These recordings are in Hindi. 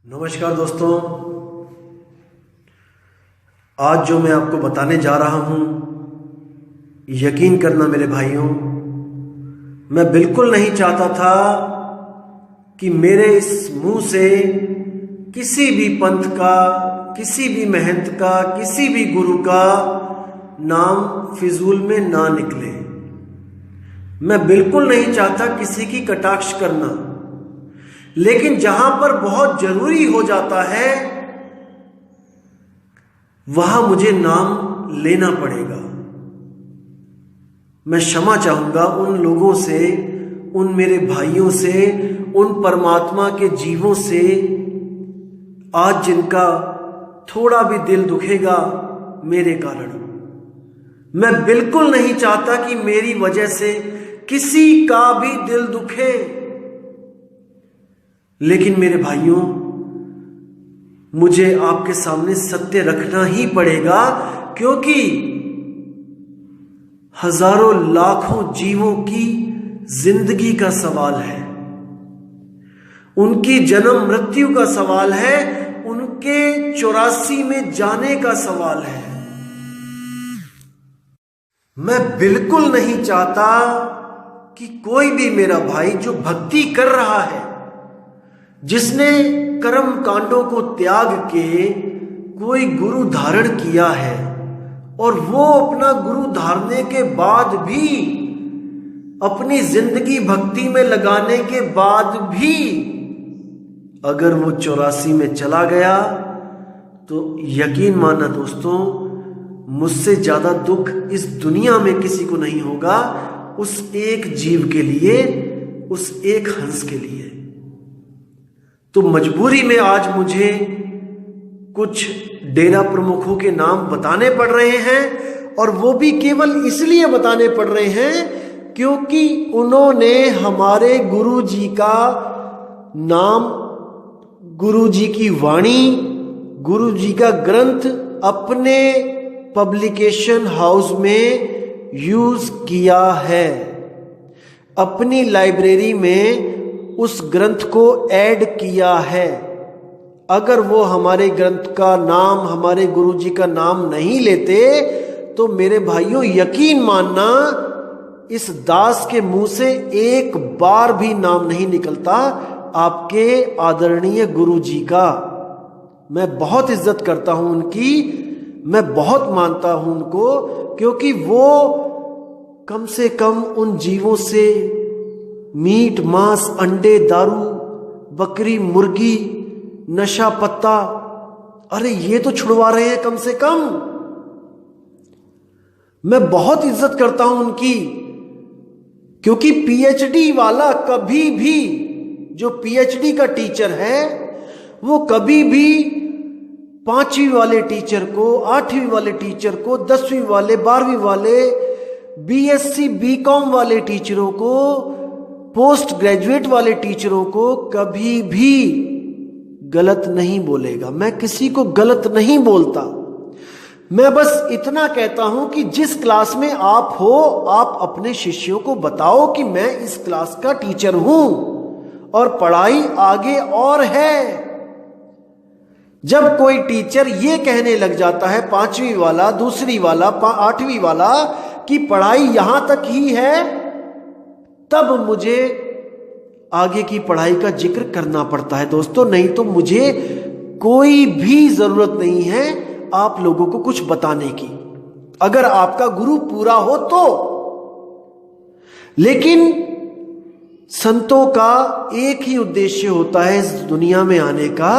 नमस्कार दोस्तों, आज जो मैं आपको बताने जा रहा हूं, यकीन करना मेरे भाइयों, मैं बिल्कुल नहीं चाहता था कि मेरे इस मुंह से किसी भी पंथ का, किसी भी महंत का, किसी भी गुरु का नाम फिजूल में ना निकले। मैं बिल्कुल नहीं चाहता किसी की कटाक्ष करना, लेकिन जहां पर बहुत जरूरी हो जाता है वहां मुझे नाम लेना पड़ेगा। मैं क्षमा चाहूंगा उन लोगों से, उन मेरे भाइयों से, उन परमात्मा के जीवों से आज जिनका थोड़ा भी दिल दुखेगा मेरे कारण। मैं बिल्कुल नहीं चाहता कि मेरी वजह से किसी का भी दिल दुखे, लेकिन मेरे भाइयों, मुझे आपके सामने सत्य रखना ही पड़ेगा, क्योंकि हजारों लाखों जीवों की जिंदगी का सवाल है, उनकी जन्म मृत्यु का सवाल है, उनके 84 में जाने का सवाल है। मैं बिल्कुल नहीं चाहता कि कोई भी मेरा भाई जो भक्ति कर रहा है, जिसने कर्म कांडों को त्याग के कोई गुरु धारण किया है, और वो अपना गुरु धारने के बाद भी, अपनी जिंदगी भक्ति में लगाने के बाद भी अगर वो 84 में चला गया, तो यकीन मानना दोस्तों, मुझसे ज्यादा दुख इस दुनिया में किसी को नहीं होगा उस एक जीव के लिए, उस एक हंस के लिए। तो मजबूरी में आज मुझे कुछ डेरा प्रमुखों के नाम बताने पड़ रहे हैं, और वो भी केवल इसलिए बताने पड़ रहे हैं क्योंकि उन्होंने हमारे गुरु जी का नाम, गुरु जी की वाणी, गुरु जी का ग्रंथ अपने पब्लिकेशन हाउस में यूज किया है, अपनी लाइब्रेरी में उस ग्रंथ को ऐड किया है। अगर वो हमारे ग्रंथ का नाम, हमारे गुरुजी का नाम नहीं लेते, तो मेरे भाइयों यकीन मानना, इस दास के मुंह से एक बार भी नाम नहीं निकलता आपके आदरणीय गुरुजी का। मैं बहुत इज्जत करता हूं उनकी, मैं बहुत मानता हूं उनको, क्योंकि वो कम से कम उन जीवों से मीट, मांस, अंडे, दारू, बकरी, मुर्गी, नशा पत्ता, अरे ये तो छुड़वा रहे हैं कम से कम। मैं बहुत इज्जत करता हूं उनकी, क्योंकि पीएचडी वाला कभी भी, जो पीएचडी का टीचर है, वो कभी भी 5वीं वाले टीचर को, 8वीं वाले टीचर को, 10वीं वाले, 12वीं वाले, बीएससी बीकॉम वाले टीचरों को, पोस्ट ग्रेजुएट वाले टीचरों को कभी भी गलत नहीं बोलेगा। मैं किसी को गलत नहीं बोलता, मैं बस इतना कहता हूं कि जिस क्लास में आप हो, आप अपने शिष्यों को बताओ कि मैं इस क्लास का टीचर हूं और पढ़ाई आगे और है। जब कोई टीचर ये कहने लग जाता है, 5वीं वाला, दूसरी वाला, 8वीं वाला, कि पढ़ाई यहां तक ही है, तब मुझे आगे की पढ़ाई का जिक्र करना पड़ता है दोस्तों, नहीं तो मुझे कोई भी जरूरत नहीं है आप लोगों को कुछ बताने की, अगर आपका गुरु पूरा हो तो। लेकिन संतों का एक ही उद्देश्य होता है इस दुनिया में आने का,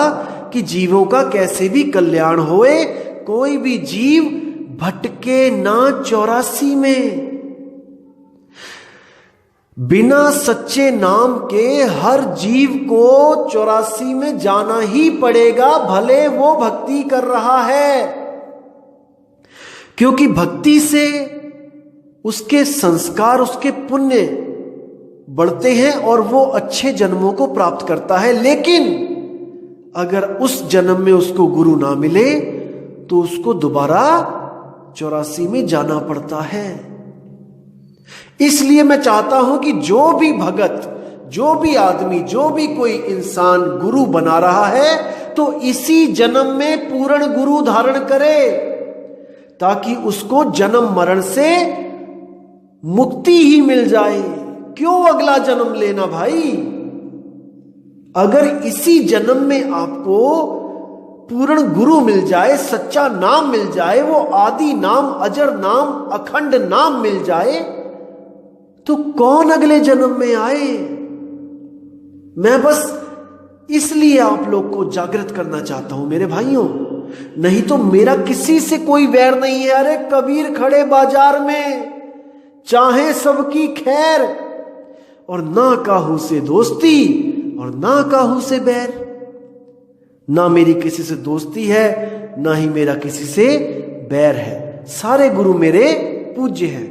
कि जीवों का कैसे भी कल्याण होए, कोई भी जीव भटके ना 84 में। बिना सच्चे नाम के हर जीव को 84 में जाना ही पड़ेगा, भले वो भक्ति कर रहा है, क्योंकि भक्ति से उसके संस्कार, उसके पुण्य बढ़ते हैं और वो अच्छे जन्मों को प्राप्त करता है। लेकिन अगर उस जन्म में उसको गुरु ना मिले, तो उसको दोबारा 84 में जाना पड़ता है। इसलिए मैं चाहता हूं कि जो भी भगत, जो भी आदमी, जो भी कोई इंसान गुरु बना रहा है तो इसी जन्म में पूर्ण गुरु धारण करे, ताकि उसको जन्म मरण से मुक्ति ही मिल जाए। क्यों अगला जन्म लेना भाई? अगर इसी जन्म में आपको पूर्ण गुरु मिल जाए, सच्चा नाम मिल जाए, वो आदि नाम, अजर नाम, अखंड नाम मिल जाए, तो कौन अगले जन्म में आए? मैं बस इसलिए आप लोग को जागृत करना चाहता हूं मेरे भाइयों, नहीं तो मेरा किसी से कोई वैर नहीं है। अरे कबीर खड़े बाजार में, चाहे सबकी खैर, और ना काहू से दोस्ती और ना काहू से बैर। ना मेरी किसी से दोस्ती है, ना ही मेरा किसी से बैर है। सारे गुरु मेरे पूज्य हैं।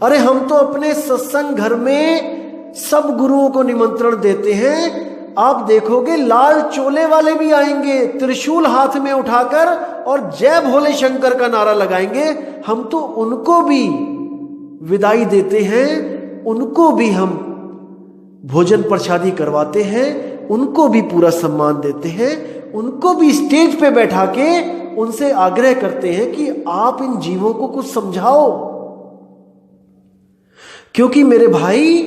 अरे हम तो अपने सत्संग घर में सब गुरुओं को निमंत्रण देते हैं। आप देखोगे लाल चोले वाले भी आएंगे, त्रिशूल हाथ में उठाकर, और जय भोले शंकर का नारा लगाएंगे। हम तो उनको भी विदाई देते हैं, उनको भी हम भोजन प्रसादी करवाते हैं, उनको भी पूरा सम्मान देते हैं, उनको भी स्टेज पे बैठा के उनसे आग्रह करते हैं कि आप इन जीवों को कुछ समझाओ। क्योंकि मेरे भाई,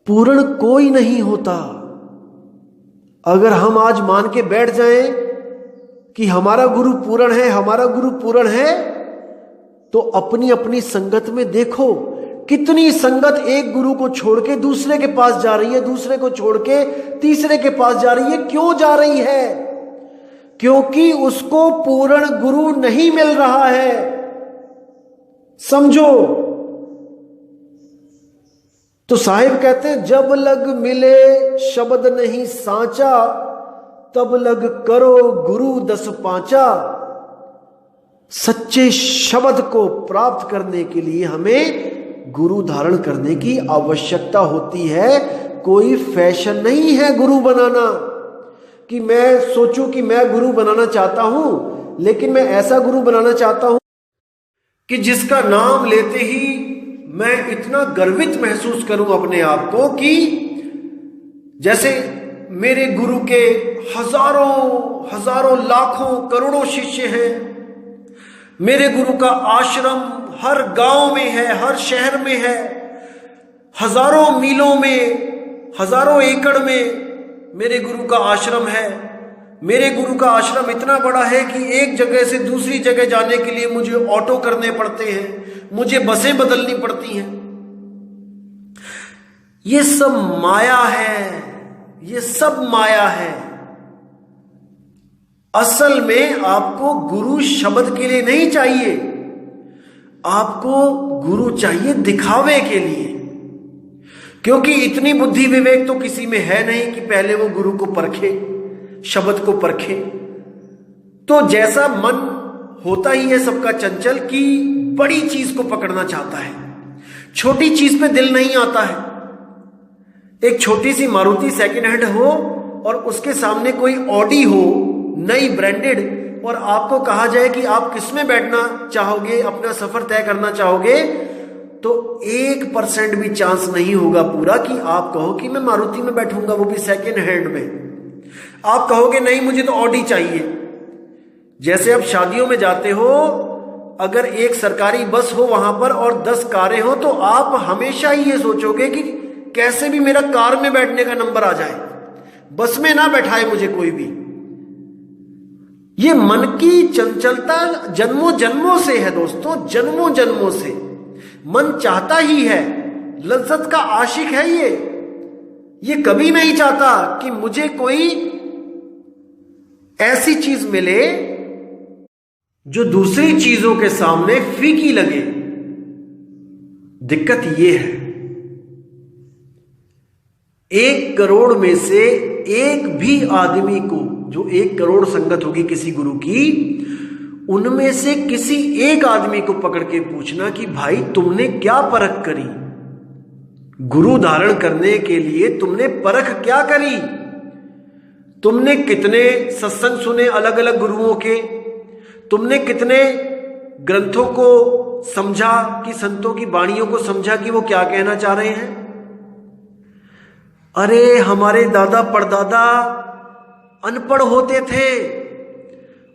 पूर्ण कोई नहीं होता। अगर हम आज मान के बैठ जाएं कि हमारा गुरु पूर्ण है, हमारा गुरु पूर्ण है, तो अपनी अपनी संगत में देखो कितनी संगत एक गुरु को छोड़ के दूसरे के पास जा रही है, दूसरे को छोड़ के तीसरे के पास जा रही है। क्यों जा रही है? क्योंकि उसको पूर्ण गुरु नहीं मिल रहा है। समझो। तो साहिब कहते हैं, जब लग मिले शब्द नहीं सांचा, तब लग करो गुरु 10 पांचा। सच्चे शब्द को प्राप्त करने के लिए हमें गुरु धारण करने की आवश्यकता होती है। कोई फैशन नहीं है गुरु बनाना, कि मैं सोचूं कि मैं गुरु बनाना चाहता हूं, लेकिन मैं ऐसा गुरु बनाना चाहता हूं कि जिसका नाम लेते ही मैं इतना गर्वित महसूस करूं अपने आप को, कि जैसे मेरे गुरु के हजारों लाखों करोड़ों शिष्य हैं, मेरे गुरु का आश्रम हर गांव में है, हर शहर में है, हजारों मीलों में, हजारों एकड़ में मेरे गुरु का आश्रम है। मेरे गुरु का आश्रम इतना बड़ा है कि एक जगह से दूसरी जगह जाने के लिए मुझे ऑटो करने पड़ते हैं, मुझे बसें बदलनी पड़ती हैं। ये सब माया है, ये सब माया है। असल में आपको गुरु शब्द के लिए नहीं चाहिए, आपको गुरु चाहिए दिखावे के लिए। क्योंकि इतनी बुद्धि विवेक तो किसी में है नहीं कि पहले वो गुरु को परखे, शब्द को परखे। तो जैसा मन होता ही है सबका चंचल, कि बड़ी चीज को पकड़ना चाहता है, छोटी चीज पे दिल नहीं आता है। एक छोटी सी मारुति सेकंड हैंड हो और उसके सामने कोई ऑडी हो नई ब्रांडेड, और आपको कहा जाए कि आप किसमें बैठना चाहोगे, अपना सफर तय करना चाहोगे, तो 1% भी चांस नहीं होगा पूरा कि आप कहो कि मैं मारुति में बैठूंगा, वो भी सेकंड हैंड में। आप कहोगे नहीं, मुझे तो ऑडी चाहिए। जैसे आप शादियों में जाते हो, अगर एक सरकारी बस हो वहां पर और 10 कारें हो, तो आप हमेशा ही ये सोचोगे कि कैसे भी मेरा कार में बैठने का नंबर आ जाए, बस में ना बैठाए मुझे कोई भी। ये मन की चंचलता जन्मों जन्मों से है दोस्तों, जन्मों जन्मों से मन चाहता ही है, लज्जत का आशिक है ये कभी नहीं चाहता कि मुझे कोई ऐसी चीज मिले जो दूसरी चीजों के सामने फीकी लगे। दिक्कत ये है, 1 करोड़ में से एक भी आदमी को, जो 1 करोड़ संगत होगी किसी गुरु की, उनमें से किसी एक आदमी को पकड़ के पूछना कि भाई तुमने क्या परख करी, गुरु धारण करने के लिए तुमने परख क्या करी, तुमने कितने सत्संग सुने अलग अलग गुरुओं के, तुमने कितने ग्रंथों को समझा कि संतों की वाणियों को समझा कि वो क्या कहना चाह रहे हैं। अरे हमारे दादा परदादा अनपढ़ होते थे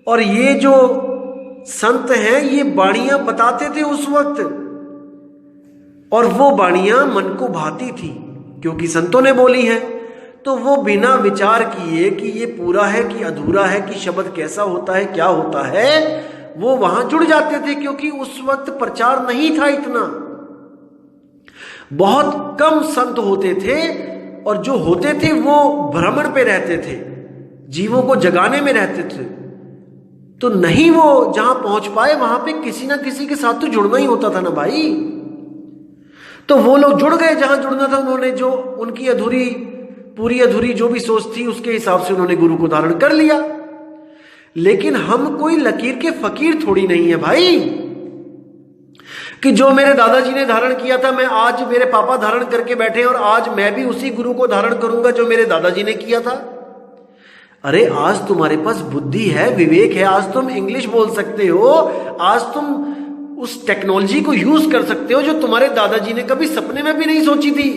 और ये जो संत हैं ये बाणियां बताते थे उस वक्त, और वो बाणियां मन को भाती थी क्योंकि संतों ने बोली हैं। तो वो बिना विचार किए कि ये पूरा है कि अधूरा है, कि शब्द कैसा होता है क्या होता है, वो वहां जुड़ जाते थे क्योंकि उस वक्त प्रचार नहीं था इतना। बहुत कम संत होते थे और जो होते थे वो भ्रमण पे रहते थे, जीवों को जगाने में रहते थे। तो नहीं वो जहां पहुंच पाए वहां पे किसी ना किसी के साथ तो जुड़ना ही होता था ना भाई। तो वो लोग जुड़ गए जहां जुड़ना था, उन्होंने जो उनकी अधूरी पूरी अधूरी जो भी सोच थी उसके हिसाब से उन्होंने गुरु को धारण कर लिया। लेकिन हम कोई लकीर के फकीर थोड़ी नहीं है भाई कि जो मेरे दादाजी ने धारण किया था मैं आज मेरे पापा धारण करके बैठे और आज मैं भी उसी गुरु को धारण करूंगा जो मेरे दादाजी ने किया था। अरे आज तुम्हारे पास बुद्धि है, विवेक है, आज तुम इंग्लिश बोल सकते हो, आज तुम उस टेक्नोलॉजी को यूज कर सकते हो जो तुम्हारे दादाजी ने कभी सपने में भी नहीं सोची थी।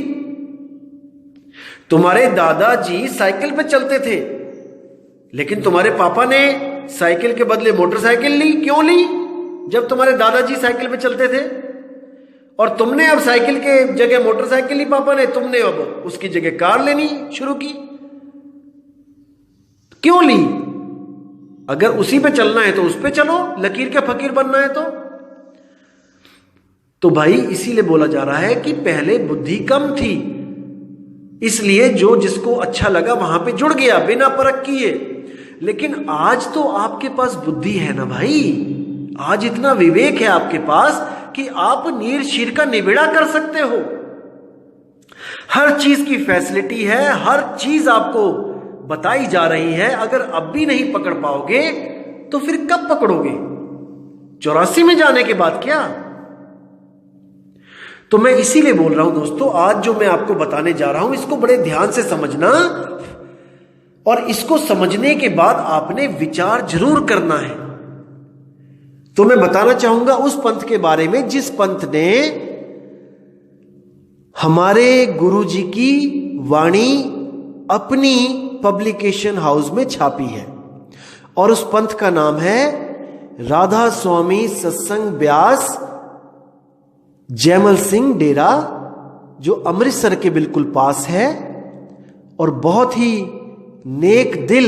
तुम्हारे दादाजी साइकिल पे चलते थे लेकिन तुम्हारे पापा ने साइकिल के बदले मोटरसाइकिल ली। क्यों ली? जब तुम्हारे दादाजी साइकिल पे चलते थे और तुमने अब साइकिल के जगह मोटरसाइकिल ली पापा ने, तुमने अब उसकी जगह कार लेनी शुरू की। क्यों ली? अगर उसी पे चलना है तो उस पे चलो, लकीर के फकीर बनना है तो भाई इसीलिए बोला जा रहा है कि पहले बुद्धि कम थी, इसलिए जो जिसको अच्छा लगा वहां पे जुड़ गया बिना परख किए। लेकिन आज तो आपके पास बुद्धि है ना भाई, आज इतना विवेक है आपके पास कि आप नीर शीर का निबिड़ा कर सकते हो। हर चीज की फैसिलिटी है, हर चीज आपको बताई जा रही है। अगर अब भी नहीं पकड़ पाओगे तो फिर कब पकड़ोगे? 84 में जाने के बाद क्या? तो मैं इसीलिए बोल रहा हूं दोस्तों, आज जो मैं आपको बताने जा रहा हूं इसको बड़े ध्यान से समझना, और इसको समझने के बाद आपने विचार जरूर करना है। तो मैं बताना चाहूंगा उस पंथ के बारे में जिस पंथ ने हमारे गुरुजी की वाणी अपनी पब्लिकेशन हाउस में छापी है, और उस पंथ का नाम है राधा स्वामी सत्संग व्यास जैमल सिंह डेरा, जो अमृतसर के बिल्कुल पास है। और बहुत ही नेक दिल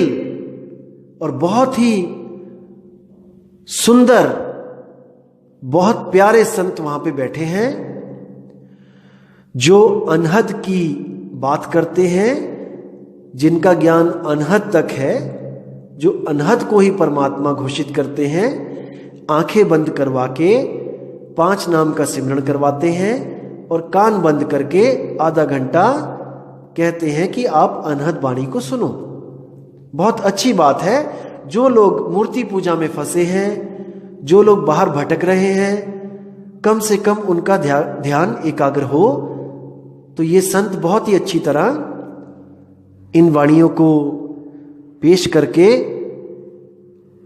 और बहुत ही सुंदर, बहुत प्यारे संत वहां पे बैठे हैं जो अनहद की बात करते हैं, जिनका ज्ञान अनहद तक है, जो अनहद को ही परमात्मा घोषित करते हैं। आंखें बंद करवा के 5 नाम का सिमरन करवाते हैं और कान बंद करके आधा घंटा कहते हैं कि आप अनहद वाणी को सुनो। बहुत अच्छी बात है। जो लोग मूर्ति पूजा में फंसे हैं, जो लोग बाहर भटक रहे हैं, कम से कम उनका ध्यान एकाग्र हो। तो ये संत बहुत ही अच्छी तरह इन वाणियों को पेश करके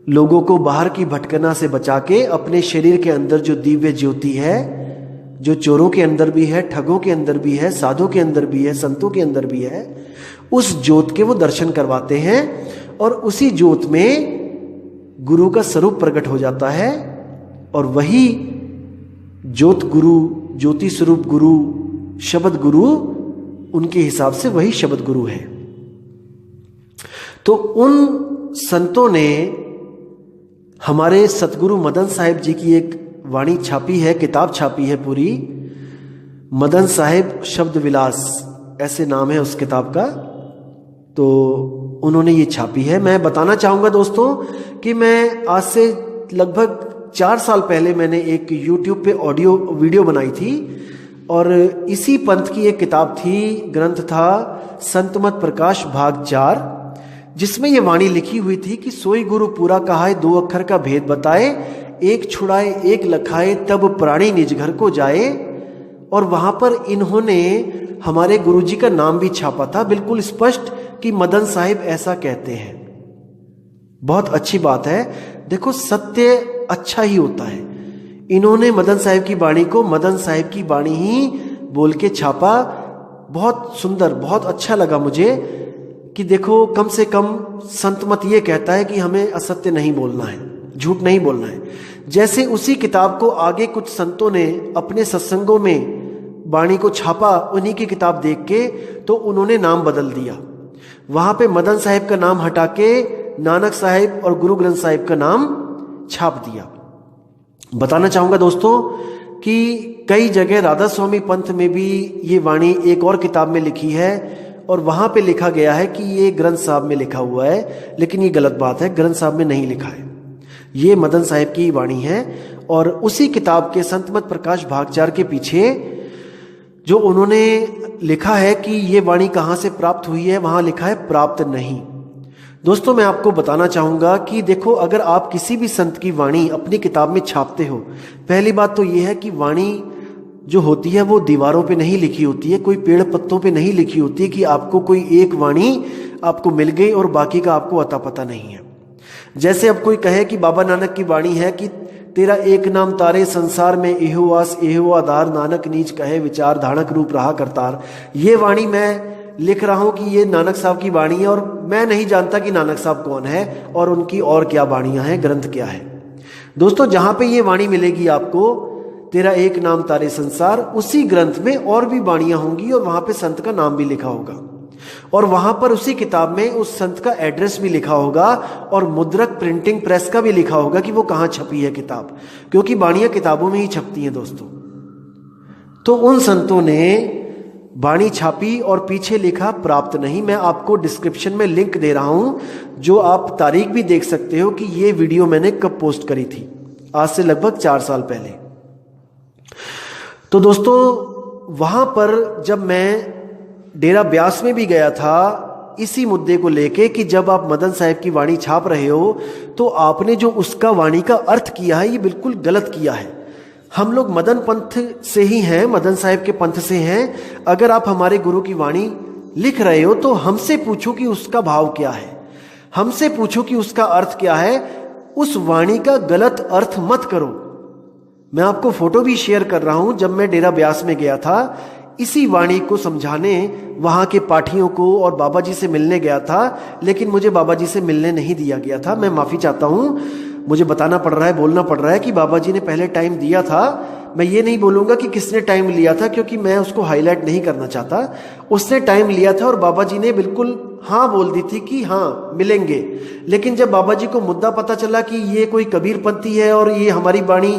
लोगों को बाहर की भटकना से बचा के अपने शरीर के अंदर जो दिव्य ज्योति है, जो चोरों के अंदर भी है, ठगों के अंदर भी है, साधुओं के अंदर भी है, संतों के अंदर भी है, उस ज्योत के वो दर्शन करवाते हैं। और उसी ज्योत में गुरु का स्वरूप प्रकट हो जाता है, और वही ज्योत गुरु, ज्योति स्वरूप गुरु, शब्द गुरु, उनके हिसाब से वही शब्द गुरु है। तो उन संतों ने हमारे सतगुरु मदन साहिब जी की एक वाणी छापी है, किताब छापी है पूरी, मदन साहिब शब्द विलास ऐसे नाम है उस किताब का। तो उन्होंने ये छापी है। मैं बताना चाहूँगा दोस्तों कि मैं आज से लगभग 4 साल पहले मैंने एक YouTube पे ऑडियो वीडियो बनाई थी, और इसी पंथ की एक किताब थी, ग्रंथ था संतमत प्रकाश भाग 4, जिसमें ये वाणी लिखी हुई थी कि सोई गुरु पूरा कहाए, 2 अक्षर का भेद बताए, एक छुड़ाए एक लखाए, तब प्राणी निज घर को जाए। और वहां पर इन्होंने हमारे गुरुजी का नाम भी छापा था, बिल्कुल स्पष्ट कि मदन साहिब ऐसा कहते हैं। बहुत अच्छी बात है। देखो, सत्य अच्छा ही होता है। इन्होंने मदन साहिब की वाणी को मदन साहिब की वाणी ही बोल के छापा, बहुत सुंदर, बहुत अच्छा लगा मुझे कि देखो कम से कम संत मत ये कहता है कि हमें असत्य नहीं बोलना है, झूठ नहीं बोलना है। जैसे उसी किताब को आगे कुछ संतों ने अपने सत्संगों में वाणी को छापा, उन्हीं की किताब देख के तो उन्होंने नाम बदल दिया। वहां पे मदन साहिब का नाम हटा के नानक साहिब और गुरु ग्रंथ साहिब का नाम छाप दिया। बताना चाहूंगा दोस्तों कि कई जगह राधा स्वामी पंथ में भी ये वाणी एक और किताब में लिखी है और वहां पे लिखा गया है कि ये ग्रंथ साहब में लिखा हुआ है, लेकिन ये गलत बात है, ग्रंथ साहब में नहीं लिखा है, ये मदन साहिब की वाणी है। और उसी किताब के संतमत प्रकाश भागचार के पीछे जो उन्होंने लिखा है कि ये वाणी कहाँ से प्राप्त हुई है, वहां लिखा है प्राप्त नहीं। दोस्तों मैं आपको बताना चाहूंगा कि देखो, अगर आप किसी भी संत की वाणी अपनी किताब में छापते हो, पहली बात तो ये है कि वाणी जो होती है वो दीवारों पे नहीं लिखी होती है, कोई पेड़ पत्तों पे नहीं लिखी होती है कि आपको कोई एक वाणी आपको मिल गई और बाकी का आपको अता पता नहीं है। जैसे अब कोई कहे कि बाबा नानक की वाणी है कि तेरा एक नाम तारे संसार में एहो आस एहो आधार, नानक नीच कहे विचार धानक रूप रहा करतार। ये वाणी मैं लिख रहा हूं कि ये नानक साहब की वाणी है और मैं नहीं जानता कि नानक साहब कौन है और उनकी और क्या वाणियां हैं, ग्रंथ क्या है। दोस्तों जहां पे ये वाणी मिलेगी आपको, तेरा एक नाम तारे संसार, उसी ग्रंथ में और भी वाणियां होंगी और वहां पे संत का नाम भी लिखा होगा और वहां पर उसी किताब में उस संत का एड्रेस भी लिखा होगा और मुद्रक प्रिंटिंग प्रेस का भी लिखा होगा कि वो कहां छपी है किताब, क्योंकि वाणियां किताबों में ही छपती हैं दोस्तों। तो उन संतों ने वाणी छापी और पीछे लिखा प्राप्त नहीं। मैं आपको डिस्क्रिप्शन में लिंक दे रहा हूं, जो आप तारीख भी देख सकते हो कि ये वीडियो मैंने कब पोस्ट करी थी, आज से लगभग 4 साल पहले। तो दोस्तों वहां पर जब मैं डेरा ब्यास में भी गया था इसी मुद्दे को लेके कि जब आप मदन साहिब की वाणी छाप रहे हो तो आपने जो उसका वाणी का अर्थ किया है ये बिल्कुल गलत किया है। हम लोग मदन पंथ से ही हैं, मदन साहिब के पंथ से हैं। अगर आप हमारे गुरु की वाणी लिख रहे हो तो हमसे पूछो कि उसका भाव क्या है, हमसे पूछो कि उसका अर्थ क्या है। उस वाणी का गलत अर्थ मत करो। मैं आपको फोटो भी शेयर कर रहा हूं, जब मैं डेरा ब्यास में गया था इसी वाणी को समझाने वहां के पाठियों को और बाबा जी से मिलने गया था, लेकिन मुझे बाबा जी से मिलने नहीं दिया गया था। मैं माफी चाहता हूं, मुझे बताना पड़ रहा है, बोलना पड़ रहा है कि बाबा जी ने पहले टाइम दिया था। मैं ये नहीं बोलूंगा कि किसने टाइम लिया था, क्योंकि मैं उसको हाईलाइट नहीं करना चाहता। उसने टाइम लिया था और बाबा जी ने बिल्कुल हाँ बोल दी थी कि हाँ मिलेंगे। लेकिन जब बाबा जी को मुद्दा पता चला कि ये कोई कबीरपंथी है और ये हमारी वाणी,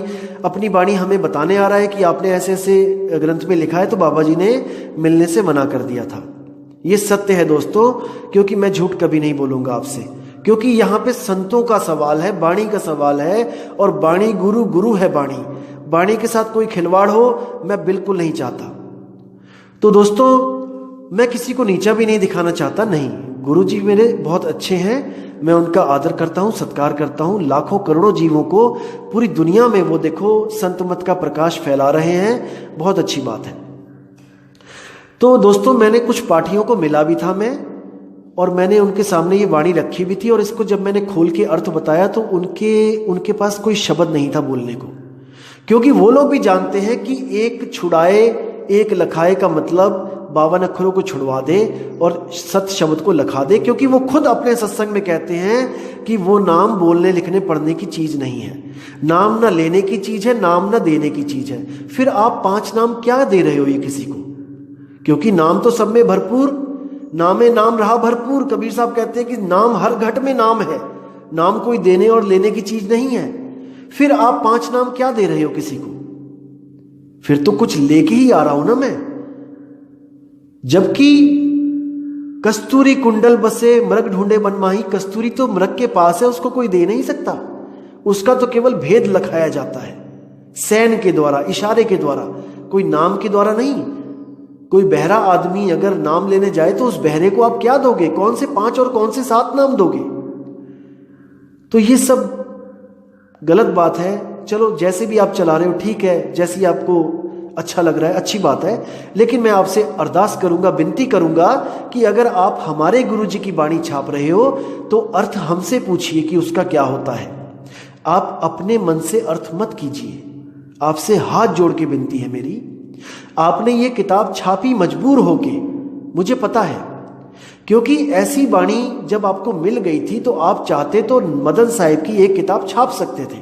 अपनी वाणी हमें बताने आ रहा है कि आपने ऐसे ऐसे ग्रंथ में लिखा है, तो बाबा जी ने मिलने से मना कर दिया था। ये सत्य है दोस्तों, क्योंकि मैं झूठ कभी नहीं बोलूंगा आपसे, क्योंकि यहाँ पे संतों का सवाल है, वाणी का सवाल है और वाणी गुरु, गुरु है वाणी। वाणी के साथ कोई खिलवाड़ हो मैं बिल्कुल नहीं चाहता। तो दोस्तों मैं किसी को नीचा भी नहीं दिखाना चाहता, नहीं, गुरु जी मेरे बहुत अच्छे हैं, मैं उनका आदर करता हूं, सत्कार करता हूं। लाखों करोड़ों जीवों को पूरी दुनिया में वो देखो संत मत का प्रकाश फैला रहे हैं, बहुत अच्छी बात है। तो दोस्तों मैंने कुछ पाठियों को मिला भी था मैं, और मैंने उनके सामने ये वाणी रखी भी थी और इसको जब मैंने खोल के अर्थ बताया तो उनके पास कोई शब्द नहीं था बोलने को, क्योंकि वो लोग भी जानते हैं कि एक छुड़ाए एक लखाए का मतलब 52 अक्षरों को छुड़वा दे और सत शब्द को लखा दे, क्योंकि वो खुद अपने सत्संग में कहते हैं कि वो नाम बोलने लिखने पढ़ने की चीज नहीं है, नाम ना लेने की चीज है, नाम ना देने की चीज है। फिर आप 5 नाम क्या दे रहे हो ये किसी को, क्योंकि नाम तो सब में भरपूर, नामे नाम रहा भरपूर। कबीर साहब कहते हैं कि नाम हर घट में नाम है, नाम कोई देने और लेने की चीज नहीं है। फिर आप 5 नाम क्या दे रहे हो किसी को, फिर तो कुछ लेके ही आ रहा हूं ना मैं। जबकि कस्तूरी कुंडल बसे मृग ढूंढे बन माही, कस्तूरी तो मृग के पास है, उसको कोई दे नहीं सकता, उसका तो केवल भेद लखाया जाता है सैन के द्वारा, इशारे के द्वारा, कोई नाम के द्वारा नहीं। कोई बहरा आदमी अगर नाम लेने जाए तो उस बहरे को आप क्या दोगे, कौन से 5 और कौन से 7 नाम दोगे। तो ये सब गलत बात है। चलो जैसे भी आप चला रहे हो ठीक है, जैसी आपको अच्छा लग रहा है अच्छी बात है, लेकिन मैं आपसे अरदास करूंगा, विनती करूंगा कि अगर आप हमारे गुरु जी की वाणी छाप रहे हो तो अर्थ हमसे पूछिए कि उसका क्या होता है। आप अपने मन से अर्थ मत कीजिए, आपसे हाथ जोड़ के विनती है मेरी। आपने ये किताब छापी मजबूर होके, मुझे पता है, क्योंकि ऐसी वाणी जब आपको मिल गई थी तो आप चाहते तो मदन साहिब की एक किताब छाप सकते थे,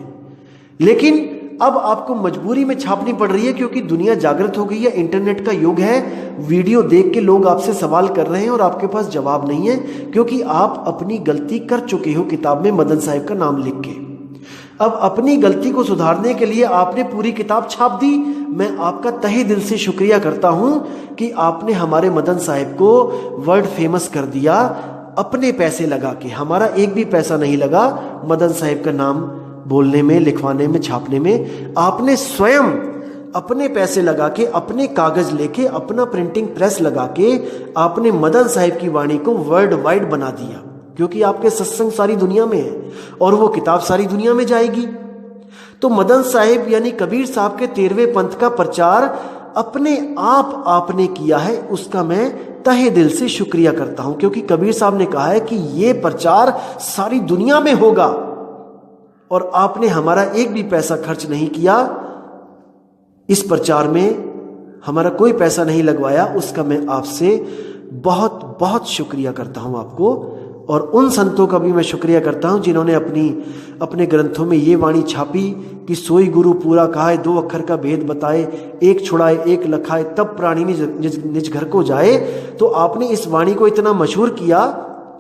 लेकिन अब आपको मजबूरी में छापनी पड़ रही है क्योंकि दुनिया जागृत हो गई है, इंटरनेट का युग है, वीडियो देख के लोग आपसे सवाल कर रहे हैं और आपके पास जवाब नहीं है क्योंकि आप अपनी गलती कर चुके हो किताब में मदन साहिब का नाम लिख के। अब अपनी गलती को सुधारने के लिए आपने पूरी किताब छाप दी। मैं आपका तहे दिल से शुक्रिया करता हूं कि आपने हमारे मदन साहिब को वर्ल्ड फेमस कर दिया अपने पैसे लगा के। हमारा एक भी पैसा नहीं लगा मदन साहिब का नाम बोलने में, लिखवाने में, छापने में। आपने स्वयं अपने पैसे लगा के, अपने कागज लेके, अपना प्रिंटिंग प्रेस लगा के आपने मदन साहिब की वाणी को वर्ल्ड वाइड बना दिया, क्योंकि आपके सत्संग सारी दुनिया में है और वो किताब सारी दुनिया में जाएगी। तो मदन साहिब यानी कबीर साहब के 13वें पंथ का प्रचार अपने आप आपने किया है, उसका मैं तहे दिल से शुक्रिया करता हूं, क्योंकि कबीर साहब ने कहा है कि ये प्रचार सारी दुनिया में होगा और आपने हमारा एक भी पैसा खर्च नहीं किया, इस प्रचार में हमारा कोई पैसा नहीं लगवाया, उसका मैं आपसे बहुत बहुत शुक्रिया करता हूं आपको। और उन संतों का भी मैं शुक्रिया करता हूं जिन्होंने अपने ग्रंथों में ये वाणी छापी कि सोई गुरु पूरा कहाए, 2 अक्षर का भेद बताए, एक छुड़ाए एक लखाए, तब प्राणी निज घर को जाए। तो आपने इस वाणी को इतना मशहूर किया,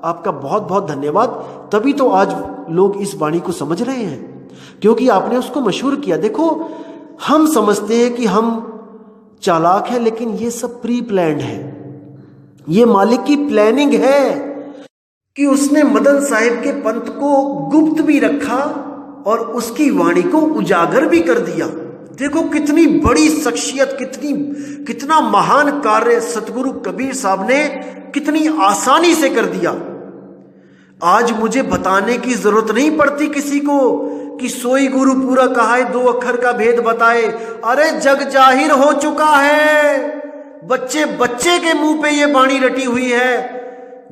आपका बहुत बहुत धन्यवाद। तभी तो आज लोग इस वाणी को समझ रहे हैं, क्योंकि आपने उसको मशहूर किया। देखो, हम समझते हैं कि हम चालाक हैं, लेकिन ये सब प्री प्लान्ड है, ये मालिक की प्लानिंग है कि उसने मदन साहिब के पंथ को गुप्त भी रखा और उसकी वाणी को उजागर भी कर दिया। देखो कितनी बड़ी शख्सियत, कितना महान कार्य सतगुरु कबीर साहब ने कितनी आसानी से कर दिया। आज मुझे बताने की जरूरत नहीं पड़ती किसी को कि सोई गुरु पूरा कहाए, 2 अक्षर का भेद बताए। अरे जग जाहिर हो चुका है, बच्चे बच्चे के मुंह पे ये वाणी रटी हुई है।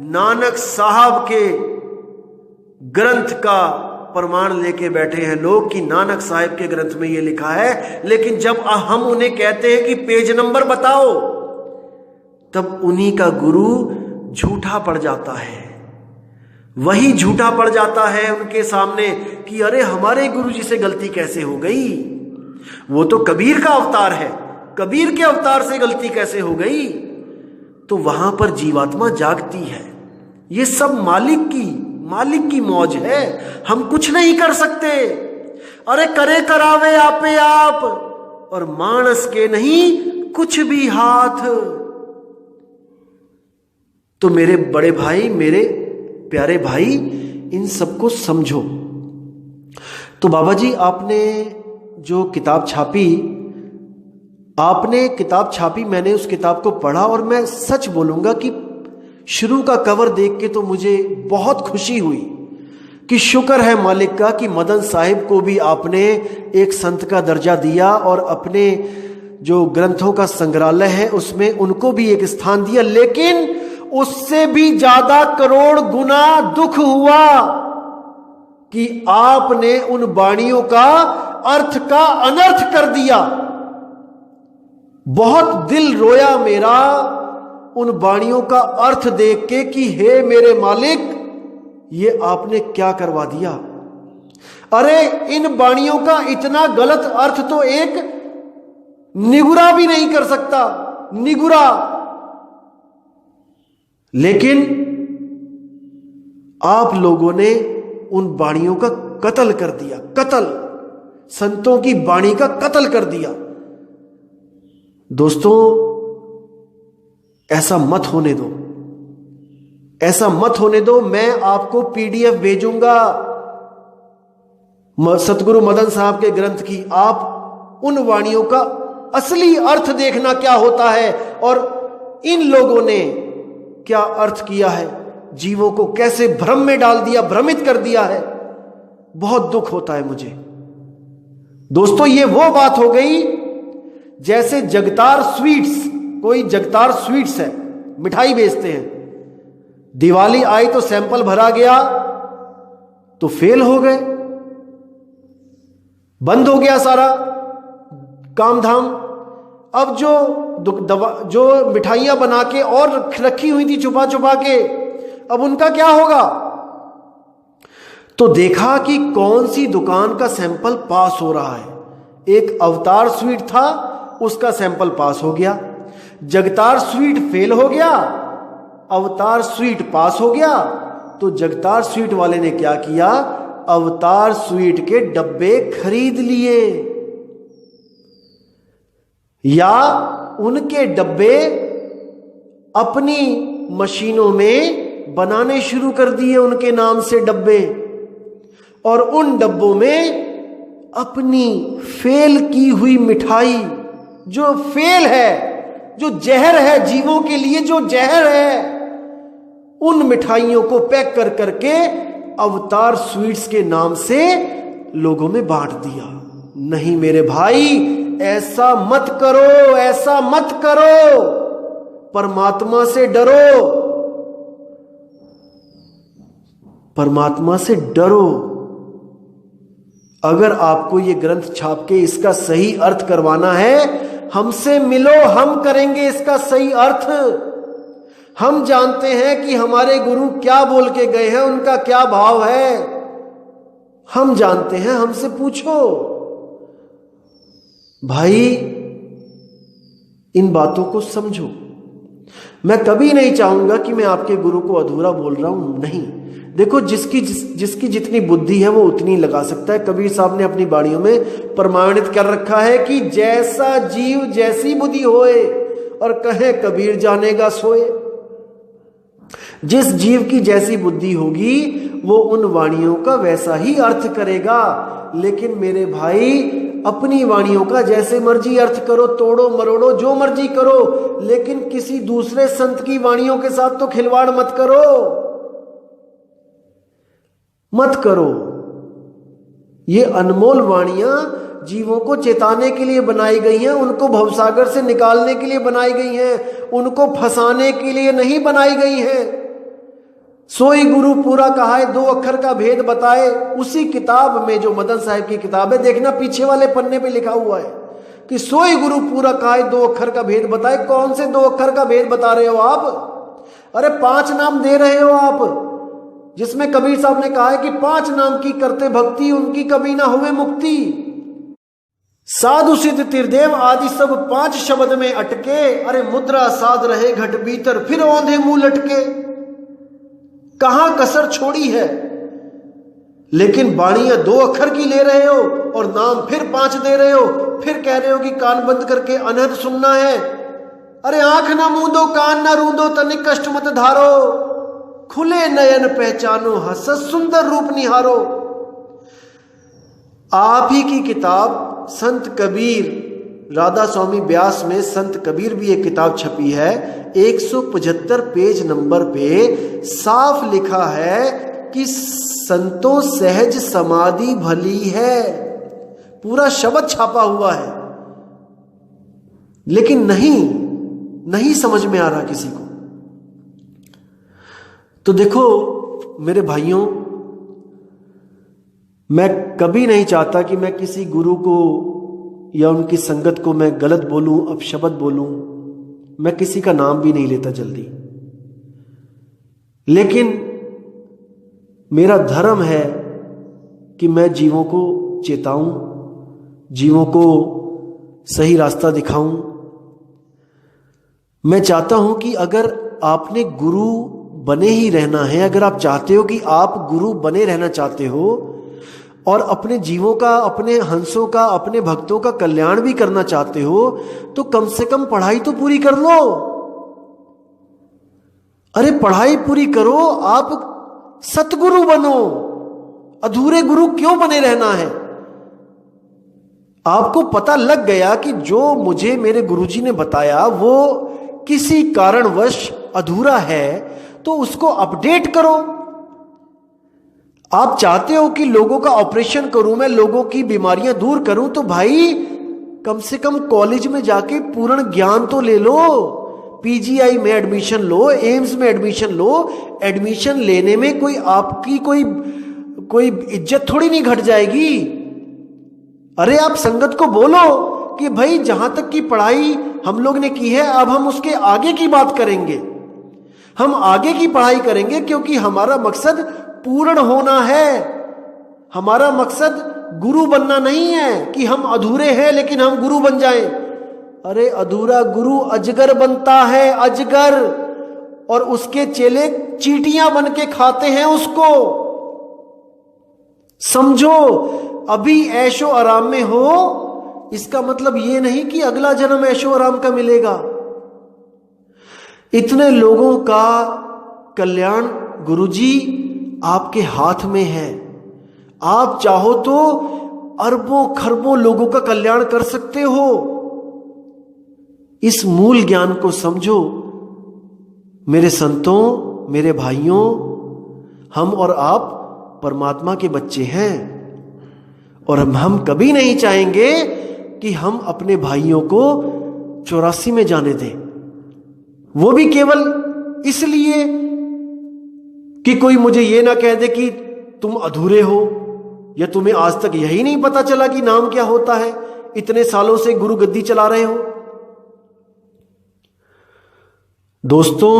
नानक साहब के ग्रंथ का प्रमाण लेके बैठे हैं लोग कि नानक साहब के ग्रंथ में ये लिखा है, लेकिन जब हम उन्हें कहते हैं कि पेज नंबर बताओ, तब उन्हीं का गुरु झूठा पड़ जाता है। वही झूठा पड़ जाता है उनके सामने कि अरे हमारे गुरु जी से गलती कैसे हो गई, वो तो कबीर का अवतार है, कबीर के अवतार से गलती कैसे हो गई। तो वहां पर जीवात्मा जागती है। ये सब मालिक की मौज है, हम कुछ नहीं कर सकते। अरे करे करावे आपे आप, और मानस के नहीं कुछ भी हाथ। तो मेरे बड़े भाई, मेरे प्यारे भाई, इन सबको समझो। तो बाबा जी, आपने जो किताब छापी, मैंने उस किताब को पढ़ा और मैं सच बोलूंगा कि शुरू का कवर देख के तो मुझे बहुत खुशी हुई कि शुक्र है मालिक का कि मदन साहिब को भी आपने एक संत का दर्जा दिया और अपने जो ग्रंथों का संग्रहालय है उसमें उनको भी एक स्थान दिया। लेकिन उससे भी ज्यादा करोड़ गुना दुख हुआ कि आपने उन वाणियों का अर्थ का अनर्थ कर दिया। बहुत दिल रोया मेरा उन वाणियों का अर्थ देख के कि हे मेरे मालिक, ये आपने क्या करवा दिया। अरे इन वाणियों का इतना गलत अर्थ तो एक निगुरा भी नहीं कर सकता, निगुरा। लेकिन आप लोगों ने उन वाणियों का कत्ल कर दिया, कत्ल, संतों की वाणी का कत्ल कर दिया। दोस्तों, ऐसा मत होने दो, ऐसा मत होने दो। मैं आपको पीडीएफ भेजूंगा सतगुरु मदन साहब के ग्रंथ की। आप उन वाणियों का असली अर्थ देखना क्या होता है और इन लोगों ने क्या अर्थ किया है, जीवों को कैसे भ्रम में डाल दिया, भ्रमित कर दिया है। बहुत दुख होता है मुझे। दोस्तों, ये वो बात हो गई जैसे जगतार स्वीट्स, कोई जगतार स्वीट्स है, मिठाई बेचते हैं, दिवाली आई तो सैंपल भरा गया तो फेल हो गए, बंद हो गया सारा काम धाम। अब जो मिठाइयां बना के और रखी हुई थी छुपा छुपा के, अब उनका क्या होगा? तो देखा कि कौन सी दुकान का सैंपल पास हो रहा है। एक अवतार स्वीट था, उसका सैंपल पास हो गया। जगतार स्वीट फेल हो गया, अवतार स्वीट पास हो गया। तो जगतार स्वीट वाले ने क्या किया? अवतार स्वीट के डब्बे खरीद लिए, या उनके डब्बे अपनी मशीनों में बनाने शुरू कर दिए, उनके नाम से डब्बे। और उन डब्बों में अपनी फेल की हुई मिठाई, जो फेल है, जो जहर है, जीवों के लिए जो जहर है, उन मिठाइयों को पैक कर करके अवतार स्वीट्स के नाम से लोगों में बांट दिया। नहीं मेरे भाई, ऐसा मत करो, ऐसा मत करो। परमात्मा से डरो, परमात्मा से डरो। अगर आपको ये ग्रंथ छाप के इसका सही अर्थ करवाना है, हमसे मिलो, हम करेंगे इसका सही अर्थ। हम जानते हैं कि हमारे गुरु क्या बोल के गए हैं, उनका क्या भाव है, हम जानते हैं, हमसे पूछो। भाई इन बातों को समझो। मैं कभी नहीं चाहूंगा कि मैं आपके गुरु को अधूरा बोल रहा हूं, नहीं। देखो, जिसकी जितनी बुद्धि है वो उतनी लगा सकता है। कबीर साहब ने अपनी बाणियों में प्रमाणित कर रखा है कि जैसा जीव जैसी बुद्धि होए, और कहे कबीर जानेगा सोए। जिस जीव की जैसी बुद्धि होगी वो उन वाणियों का वैसा ही अर्थ करेगा। लेकिन मेरे भाई, अपनी वाणियों का जैसे मर्जी अर्थ करो, तोड़ो मरोड़ो, जो मर्जी करो, लेकिन किसी दूसरे संत की वाणियों के साथ तो खिलवाड़ मत करो, मत करो। ये अनमोल वाणियां जीवों को चेताने के लिए बनाई गई हैं, उनको भवसागर से निकालने के लिए बनाई गई हैं, उनको फंसाने के लिए नहीं बनाई गई हैं। सोई गुरु पूरा कहा है, 2 अक्षर का भेद बताए। उसी किताब में, जो मदन साहब की किताब है, देखना पीछे वाले पन्ने पे लिखा हुआ है कि सोई गुरु पूरा कहा है, 2 अक्षर का भेद बताए। कौन से 2 अक्षर का भेद बता रहे हो आप? अरे 5 नाम दे रहे हो आप, जिसमें कबीर साहब ने कहा है कि 5 नाम की करते भक्ति, उनकी कभी ना हुए मुक्ति। साधु सिद्ध त्रिदेव आदि सब 5 शब्द में अटके। अरे मुद्रा साध रहे घट भीतर, फिर औंधे मुंह लटके। कहां कसर छोड़ी है? लेकिन बाणियां 2 अक्षर की ले रहे हो और नाम फिर 5 दे रहे हो, फिर कह रहे हो कि कान बंद करके अनहद सुनना है। अरे आंख ना मूंदो, कान ना रूंदो, तनिक कष्ट मत धारो, खुले नयन पहचानो, हसत सुंदर रूप निहारो। आप ही की किताब संत कबीर, राधा स्वामी व्यास में संत कबीर भी एक किताब छपी है। 175 पेज नंबर पे साफ लिखा है कि संतों सहज समाधि भली है। पूरा शब्द छापा हुआ है, लेकिन नहीं समझ में आ रहा किसी को। तो देखो मेरे भाइयों, मैं कभी नहीं चाहता कि मैं किसी गुरु को या उनकी संगत को मैं गलत बोलूं, अपशब्द बोलूं। मैं किसी का नाम भी नहीं लेता जल्दी, लेकिन मेरा धर्म है कि मैं जीवों को चेताऊं, जीवों को सही रास्ता दिखाऊं। मैं चाहता हूं कि अगर आपने गुरु बने ही रहना है, अगर आप चाहते हो कि आप गुरु बने रहना चाहते हो और अपने जीवों का, अपने हंसों का, अपने भक्तों का कल्याण भी करना चाहते हो, तो कम से कम पढ़ाई तो पूरी कर लो। अरे पढ़ाई पूरी करो, आप सतगुरु बनो। अधूरे गुरु क्यों बने रहना है? आपको पता लग गया कि जो मुझे मेरे गुरुजी ने बताया वो किसी कारणवश अधूरा है, तो उसको अपडेट करो। आप चाहते हो कि लोगों का ऑपरेशन करूं मैं, लोगों की बीमारियां दूर करूं, तो भाई कम से कम कॉलेज में जाके पूर्ण ज्ञान तो ले लो। पीजीआई में एडमिशन लो, एम्स में एडमिशन लो। एडमिशन लेने में कोई आपकी कोई इज्जत थोड़ी नहीं घट जाएगी। अरे आप संगत को बोलो कि भाई जहां तक की पढ़ाई हम लोग ने की है, अब हम उसके आगे की बात करेंगे, हम आगे की पढ़ाई करेंगे, क्योंकि हमारा मकसद पूर्ण होना है। हमारा मकसद गुरु बनना नहीं है कि हम अधूरे हैं लेकिन हम गुरु बन जाएं। अरे अधूरा गुरु अजगर बनता है, अजगर, और उसके चेले चींटियां बन के खाते हैं उसको। समझो, अभी ऐशो आराम में हो, इसका मतलब ये नहीं कि अगला जन्म ऐशो आराम का मिलेगा। इतने लोगों का कल्याण गुरुजी आपके हाथ में है। आप चाहो तो अरबों खरबों लोगों का कल्याण कर सकते हो। इस मूल ज्ञान को समझो मेरे संतों, मेरे भाइयों। हम और आप परमात्मा के बच्चे हैं, और हम कभी नहीं चाहेंगे कि हम अपने भाइयों को 84 में जाने दें, वो भी केवल इसलिए कि कोई मुझे ये ना कह दे कि तुम अधूरे हो, या तुम्हें आज तक यही नहीं पता चला कि नाम क्या होता है, इतने सालों से गुरु गद्दी चला रहे हो। दोस्तों,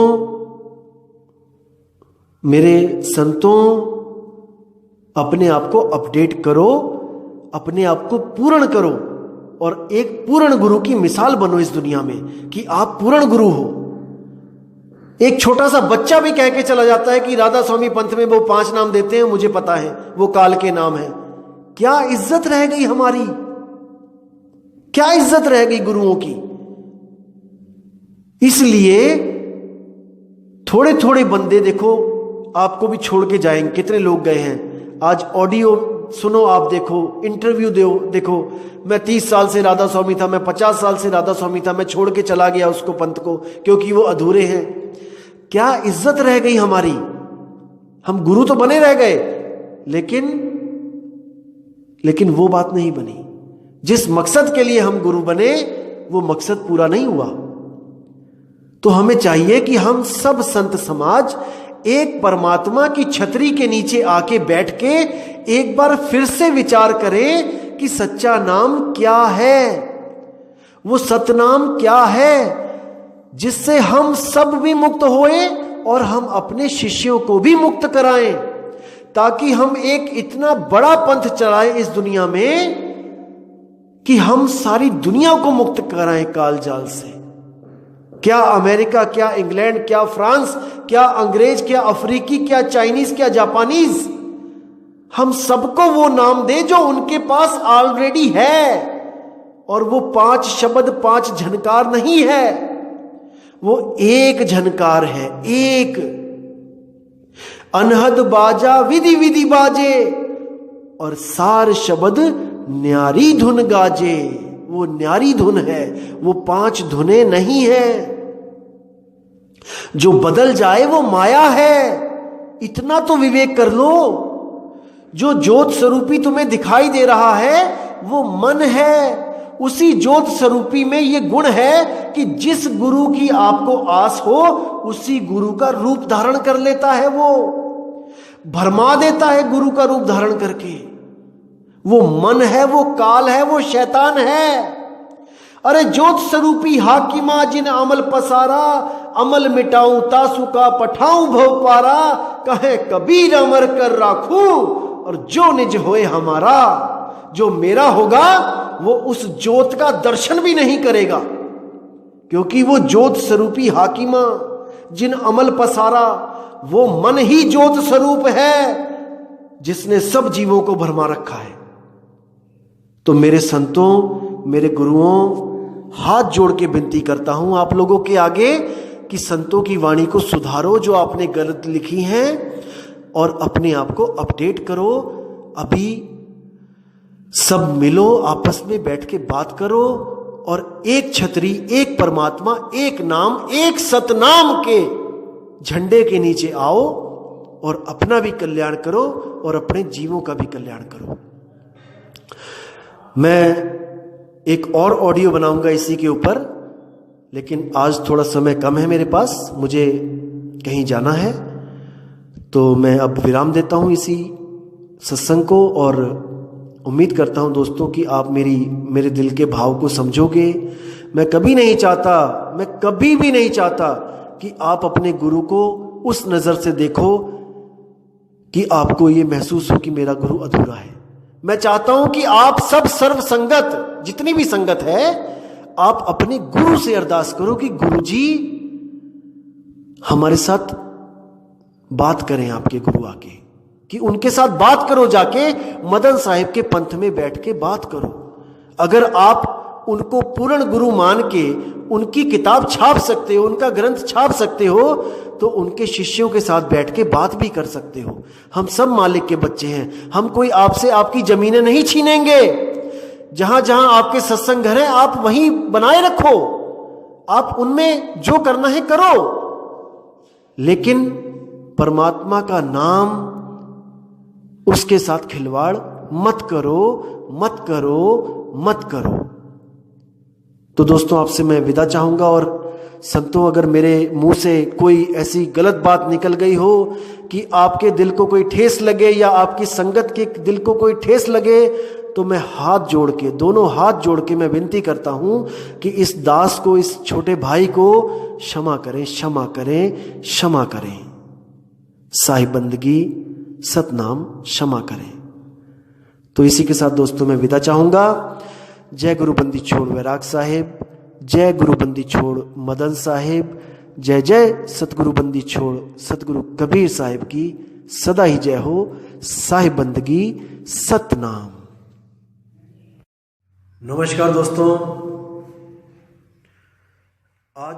मेरे संतों, अपने आप को अपडेट करो, अपने आप को पूर्ण करो, और एक पूर्ण गुरु की मिसाल बनो इस दुनिया में कि आप पूर्ण गुरु हो। एक छोटा सा बच्चा भी कह के चला जाता है कि राधा स्वामी पंथ में वो 5 नाम देते हैं, मुझे पता है वो काल के नाम है। क्या इज्जत रह गई हमारी, क्या इज्जत रह गई गुरुओं की। इसलिए थोड़े थोड़े बंदे देखो आपको भी छोड़ के जाएंगे। कितने लोग गए हैं, आज ऑडियो सुनो, आप देखो, इंटरव्यू देखो, मैं 30 साल से राधा स्वामी था, मैं 50 साल से राधा स्वामी था, मैं छोड़ के चला गया उसको, पंथ को, क्योंकि वो अधूरे हैं। क्या इज्जत रह गई हमारी। हम गुरु तो बने रह गए, लेकिन वो बात नहीं बनी। जिस मकसद के लिए हम गुरु बने वो मकसद पूरा नहीं हुआ। तो हमें चाहिए कि हम सब संत समाज एक परमात्मा की छतरी के नीचे आके बैठ के एक बार फिर से विचार करें कि सच्चा नाम क्या है, वो सतनाम क्या है, जिससे हम सब भी मुक्त होए और हम अपने शिष्यों को भी मुक्त कराएं, ताकि हम एक इतना बड़ा पंथ चलाएं इस दुनिया में कि हम सारी दुनिया को मुक्त कराएं काल जाल से। क्या अमेरिका, क्या इंग्लैंड, क्या फ्रांस, क्या अंग्रेज, क्या अफ्रीकी, क्या चाइनीज, क्या जापानीज, हम सबको वो नाम दे जो उनके पास ऑलरेडी है। और वो 5 शब्द 5 झनकार नहीं है, वो एक झनकार है, एक। अनहद बाजा विधि विधि बाजे, और सार शब्द न्यारी धुन गाजे। वो न्यारी धुन है, वो 5 धुनें नहीं है। जो बदल जाए वो माया है, इतना तो विवेक कर लो। जो ज्योत स्वरूपी तुम्हें दिखाई दे रहा है वो मन है। उसी ज्योत स्वरूपी में ये गुण है कि जिस गुरु की आपको आस हो उसी गुरु का रूप धारण कर लेता है, वो भरमा देता है गुरु का रूप धारण करके। वो मन है, वो काल है, वो शैतान है। अरे ज्योत स्वरूपी हाकिमा जिन अमल पसारा, अमल मिटाऊं तासु का पठाऊं भव पारा, कहे कबीर अमर कर राखूं और जो निज होए हमारा। जो मेरा होगा वो उस ज्योत का दर्शन भी नहीं करेगा, क्योंकि वो ज्योत स्वरूपी हाकिमा जिन अमल पसारा, वो मन ही ज्योत स्वरूप है जिसने सब जीवों को भरमा रखा है। तो मेरे संतों, मेरे गुरुओं, हाथ जोड़ के विनती करता हूं आप लोगों के आगे कि संतों की वाणी को सुधारो जो आपने गलत लिखी हैं, और अपने आप को अपडेट करो। अभी सब मिलो, आपस में बैठ के बात करो, और एक छतरी, एक परमात्मा, एक नाम, एक सतनाम के झंडे के नीचे आओ और अपना भी कल्याण करो और अपने जीवों का भी कल्याण करो। मैं एक और ऑडियो बनाऊंगा इसी के ऊपर, लेकिन आज थोड़ा समय कम है मेरे पास, मुझे कहीं जाना है, तो मैं अब विराम देता हूं इसी सत्संग को और उम्मीद करता हूं दोस्तों कि आप मेरे दिल के भाव को समझोगे। मैं कभी भी नहीं चाहता कि आप अपने गुरु को उस नज़र से देखो कि आपको ये महसूस हो कि मेरा गुरु अधूरा है। मैं चाहता हूं कि आप सब सर्व संगत, जितनी भी संगत है, आप अपने गुरु से अरदास करो कि गुरु जी हमारे साथ बात करें। आपके गुरु आके कि उनके साथ बात करो, जाके मदन साहिब के पंथ में बैठ के बात करो। अगर आप उनको पूर्ण गुरु मान के उनकी किताब छाप सकते हो, उनका ग्रंथ छाप सकते हो, तो उनके शिष्यों के साथ बैठ के बात भी कर सकते हो। हम सब मालिक के बच्चे हैं, हम कोई आपसे आपकी जमीनें नहीं छीनेंगे। जहां जहां आपके सत्संग घर हैं आप वहीं बनाए रखो, आप उनमें जो करना है करो, लेकिन परमात्मा का नाम, उसके साथ खिलवाड़ मत करो, मत करो, मत करो। तो दोस्तों आपसे मैं विदा चाहूंगा। और संतों, अगर मेरे मुंह से कोई ऐसी गलत बात निकल गई हो कि आपके दिल को कोई ठेस लगे या आपकी संगत के दिल को कोई ठेस लगे, तो मैं दोनों हाथ जोड़ के मैं विनती करता हूं कि इस दास को, इस छोटे भाई को क्षमा करें, क्षमा करें, क्षमा करें। साहिब बंदगी सतनाम क्षमा करें। तो इसी के साथ दोस्तों मैं विदा चाहूंगा। जय गुरु बंदी छोड़ वैराग साहिब, जय गुरु बंदी छोड़ मदन साहिब, जय जय सतगुरु बंदी छोड़ सतगुरु कबीर साहिब की सदा ही जय हो। साहिब बंदगी सतनाम। नमस्कार दोस्तों, आज